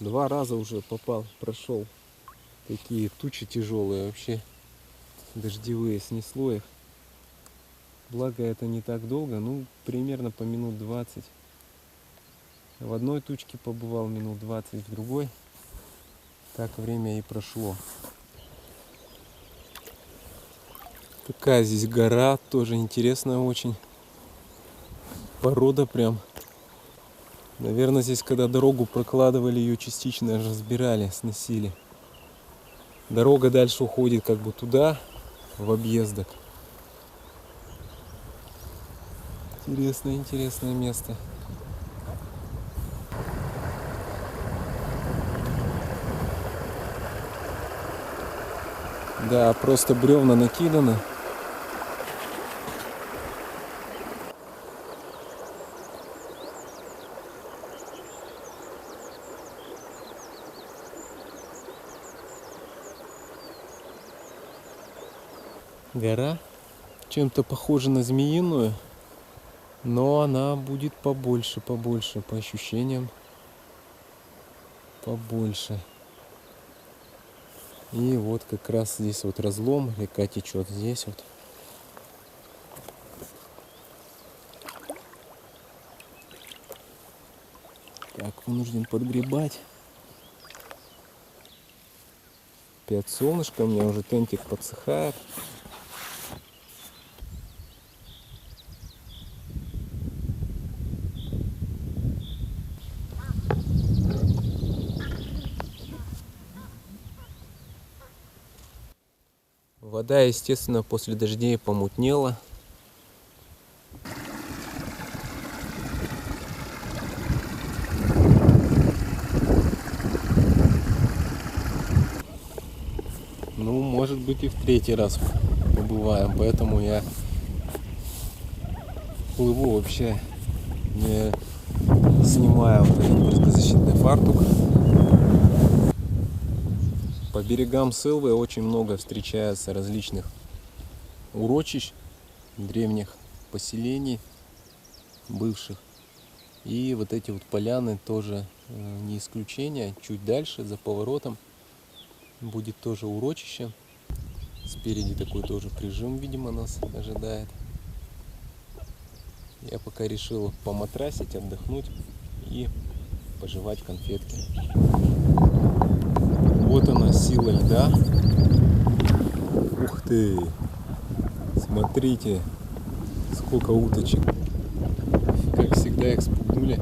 2 раза уже попал, прошел. Такие тучи тяжелые вообще. Дождевые, снесло их. Благо это не так долго, ну примерно по минут 20. В одной тучке побывал минут 20, в другой. Так время и прошло. Такая здесь гора, тоже интересная очень. Порода прям. Наверное, здесь, когда дорогу прокладывали, ее частично разбирали, сносили. Дорога дальше уходит как бы туда, в объездок. Интересное место. Да, просто бревна накиданы. Гора чем-то похожа на Змеиную, но она будет побольше, по ощущениям побольше. И вот как раз здесь вот разлом, река течет здесь вот. Так, вынужден подгребать. Опять солнышко, у меня уже тентик подсыхает. Вода, естественно, после дождей помутнела. Ну, может быть, и в 3-й раз побываем, поэтому я плыву вообще, не снимая вот этот брызгозащитный фартук. По берегам Сылвы очень много встречается различных урочищ, древних поселений бывших. И вот эти вот поляны тоже не исключение. Чуть дальше, за поворотом, будет тоже урочище. Спереди такой тоже прижим, видимо, нас ожидает. Я пока решил поматрасить, отдохнуть и пожевать конфетки. Вот она, сила льда. Ух ты! Смотрите, сколько уточек. Как всегда их спугнули.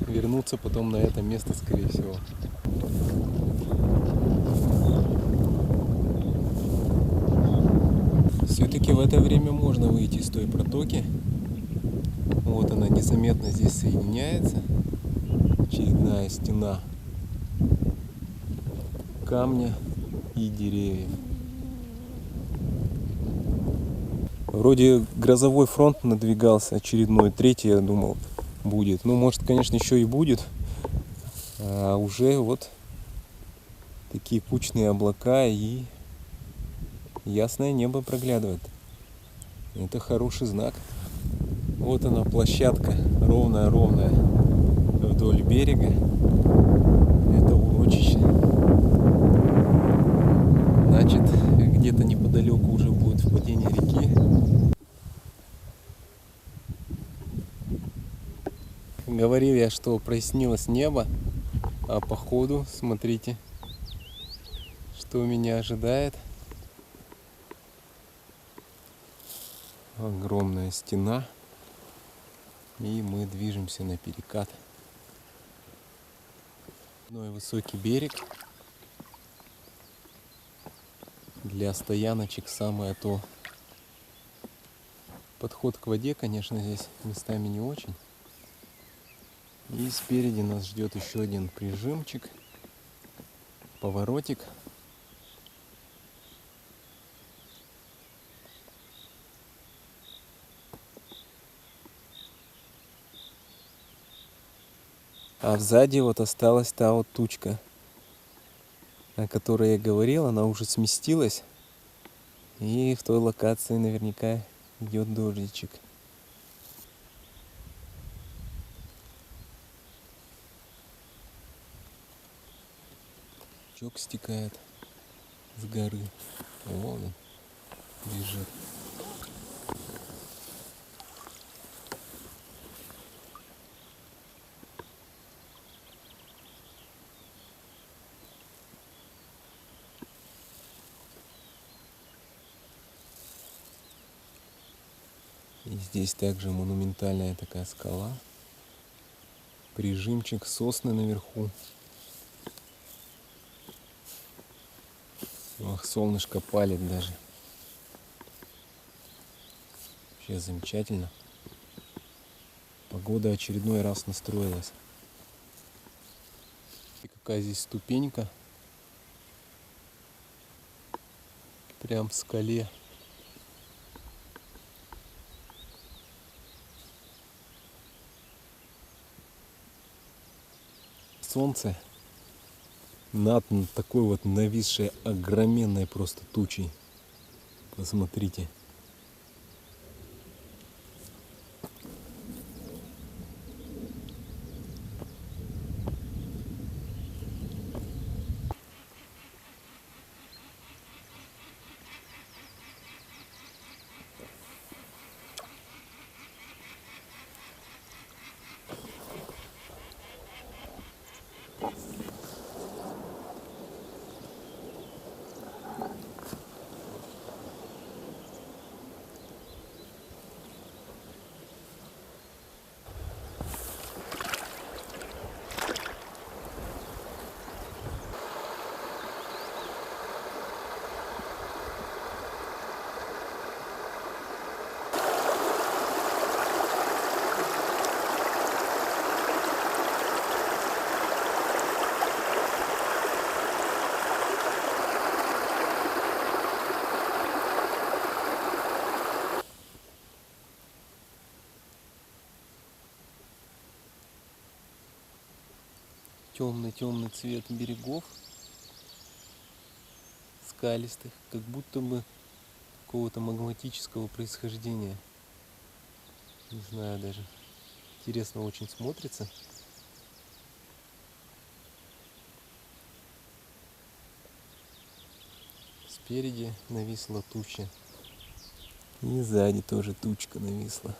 Вернуться потом на это место, скорее всего. Все-таки в это время можно выйти из той протоки. Вот она незаметно здесь соединяется. Очередная стена камня и деревьев. Вроде грозовой фронт надвигался, очередной, 3-й, я думал, будет. Ну, может, конечно, еще и будет. А уже вот такие кучные облака и ясное небо проглядывает. Это хороший знак. Вот она, площадка, ровная-ровная вдоль берега. Это урочище. Значит, где-то неподалеку уже будет впадение реки. Говорил я, что прояснилось небо, а по ходу, смотрите, что меня ожидает. Огромная стена. И мы движемся на перекат. Высокий берег. Для стояночек самое то. Подход к воде, конечно, здесь местами не очень. И спереди нас ждет еще один прижимчик, поворотик. А сзади вот осталась та вот тучка, о которой я говорил, она уже сместилась. И в той локации наверняка идет дождичек. ручеек стекает с горы. Вон он бежит. И здесь также монументальная такая скала. Прижимчик, сосны наверху. Ох, солнышко палит даже. Вообще замечательно. Погода очередной раз настроилась. И какая здесь ступенька. Прям в скале. Солнце над такой вот нависшей огроменной просто тучей. Посмотрите. Темный цвет берегов скалистых, как будто бы какого-то магматического происхождения. Не знаю даже. Интересно очень смотрится. Спереди нависла туча. И сзади тоже тучка нависла.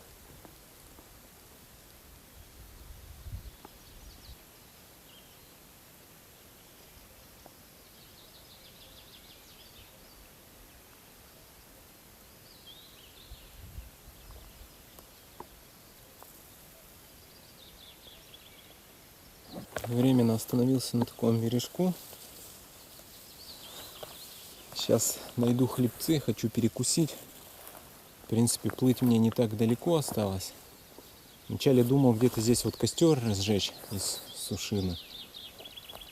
Временно остановился на таком бережку. Сейчас найду хлебцы, хочу перекусить. В принципе, плыть мне не так далеко осталось. Вначале думал где-то здесь вот костер разжечь из сушины.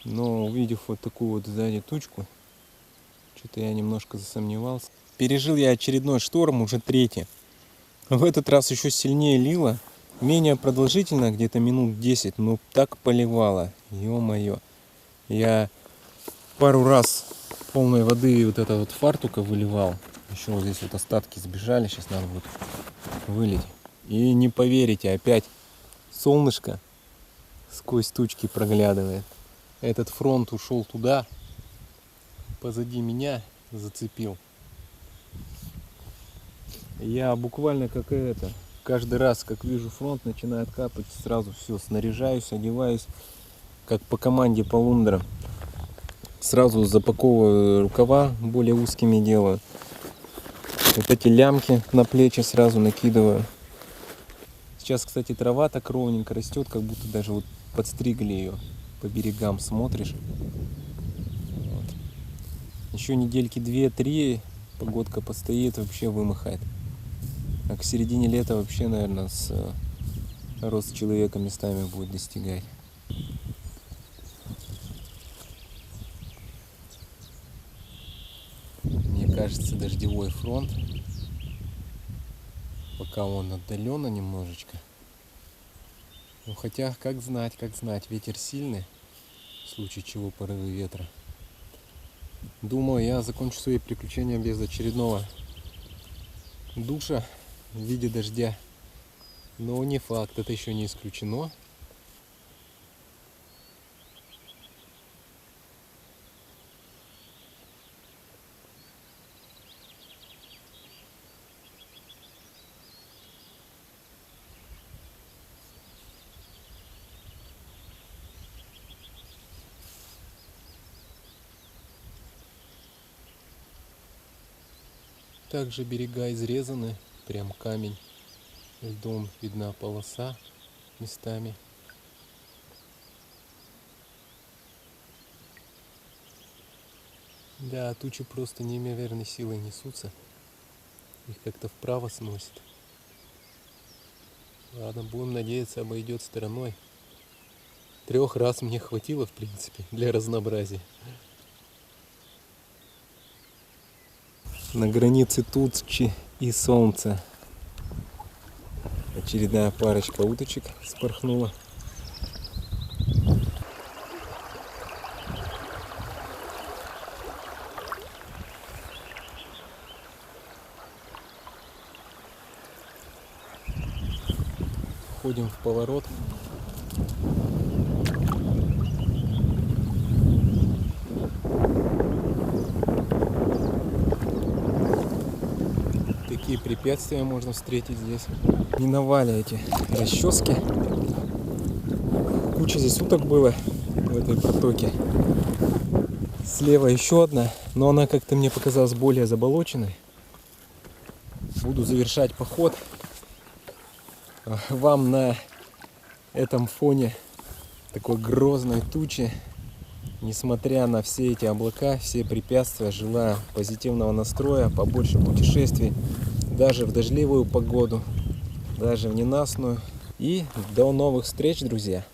Но увидев вот такую вот сзади тучку, что-то я немножко засомневался. Пережил я очередной шторм, уже третий. В этот раз еще сильнее лило. Менее продолжительно, где-то минут 10, но так поливало. Ё-моё. Я пару раз полной воды вот это вот фартука выливал. Еще вот здесь вот остатки сбежали. Сейчас надо будет вылить. И не поверите, опять солнышко сквозь тучки проглядывает. Этот фронт ушел туда. Позади меня зацепил. Я буквально как это... Каждый раз, как вижу фронт, начинает капать, сразу все, снаряжаюсь, одеваюсь, как по команде Полундра. Сразу запаковываю рукава, более узкими делаю. Вот эти лямки на плечи сразу накидываю. Сейчас, кстати, трава так ровненько растет, как будто даже вот подстригли ее по берегам, смотришь. Вот. Еще недельки 2-3 погодка постоит, вообще вымахает. А к середине лета вообще, наверное, рост человека местами будет достигать. Мне кажется, дождевой фронт. Пока он отдаленно немножечко. Ну хотя, как знать, ветер сильный. В случае чего порывы ветра. Думаю, я закончу свои приключения без очередного душа в виде дождя. Но не факт, это еще не исключено. Также берега изрезаны, прям камень льдом, видна полоса местами. Да, тучи просто неимоверной силой несутся. Их как-то вправо сносит. Ладно, будем надеяться, обойдет стороной. 3 раз мне хватило, в принципе, для разнообразия. На границе тучи и солнца. Очередная парочка уточек спорхнула. Входим в поворот. Такие препятствия можно встретить здесь. Миновали эти расчески. Куча здесь уток было в этой протоке. Слева еще одна, но она как-то мне показалась более заболоченной. Буду завершать поход. Вам на этом фоне такой грозной тучи, несмотря на все эти облака, все препятствия, желаю позитивного настроя, побольше путешествий, даже в дождливую погоду, даже в ненастную. И до новых встреч, друзья!